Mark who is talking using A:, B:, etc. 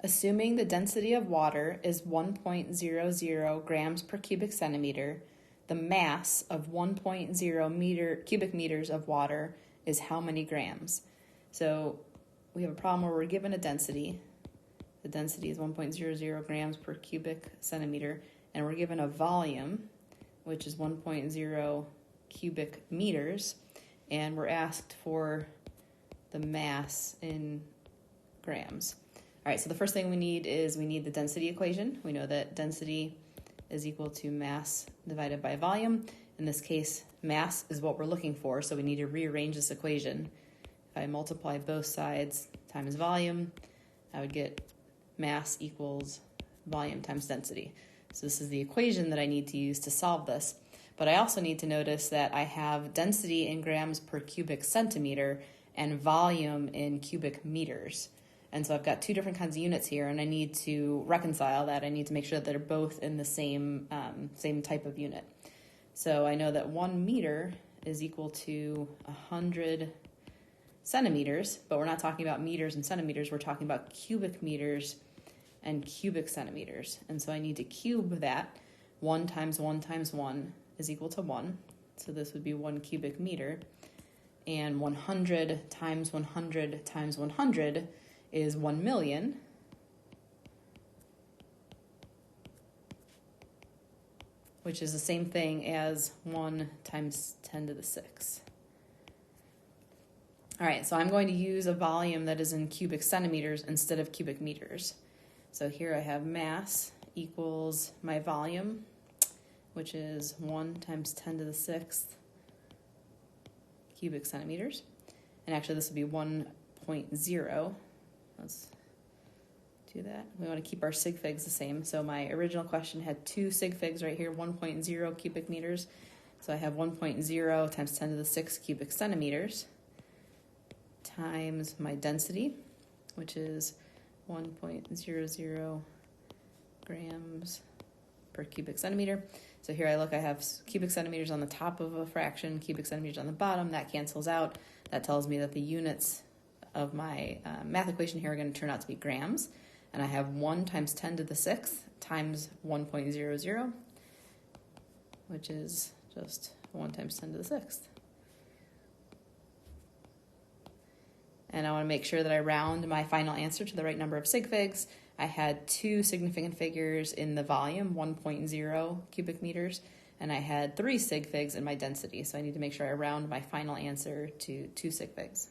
A: Assuming the density of water is 1.00 grams per cubic centimeter, the mass of 1.0 cubic meters of water is how many grams? So we have a problem where we're given a density. The density is 1.00 grams per cubic centimeter, and we're given a volume, which is 1.0 cubic meters, and we're asked for the mass in grams. All right, so the first thing we need the density equation. We know that density is equal to mass divided by volume. In this case, mass is what we're looking for, so we need to rearrange this equation. If I multiply both sides times volume, I would get mass equals volume times density. So this is the equation that I need to use to solve this. But I also need to notice that I have density in grams per cubic centimeter and volume in cubic meters. And so I've got two different kinds of units here, and I need to reconcile that. I need to make sure that they're both in the same type of unit. So I know that 1 meter is equal to 100 centimeters, but we're not talking about meters and centimeters. We're talking about cubic meters and cubic centimeters. And so I need to cube that. 1 times 1 times 1 is equal to 1. So this would be 1 cubic meter. And 100 times 100 times 100 is 1 million. Which is the same thing as 1 times 10 to the 6. All right, so I'm going to use a volume that is in cubic centimeters instead of cubic meters. So here I have mass equals my volume, which is 1 times 10 to the 6th cubic centimeters. And actually this would be 1.0. Let's do that. We want to keep our sig figs the same. So my original question had 2 sig figs right here, 1.0 cubic meters. So I have 1.0 times 10 to the 6 cubic centimeters times my density, which is 1.00 grams per cubic centimeter. So here I have cubic centimeters on the top of a fraction, cubic centimeters on the bottom. That cancels out. That tells me that the units of my math equation here are going to turn out to be grams. And I have 1 times 10 to the 6th times 1.00, which is just 1 times 10 to the 6th. And I want to make sure that I round my final answer to the right number of sig figs. I had 2 significant figures in the volume, 1.0 cubic meters, and I had 3 sig figs in my density. So I need to make sure I round my final answer to 2 sig figs.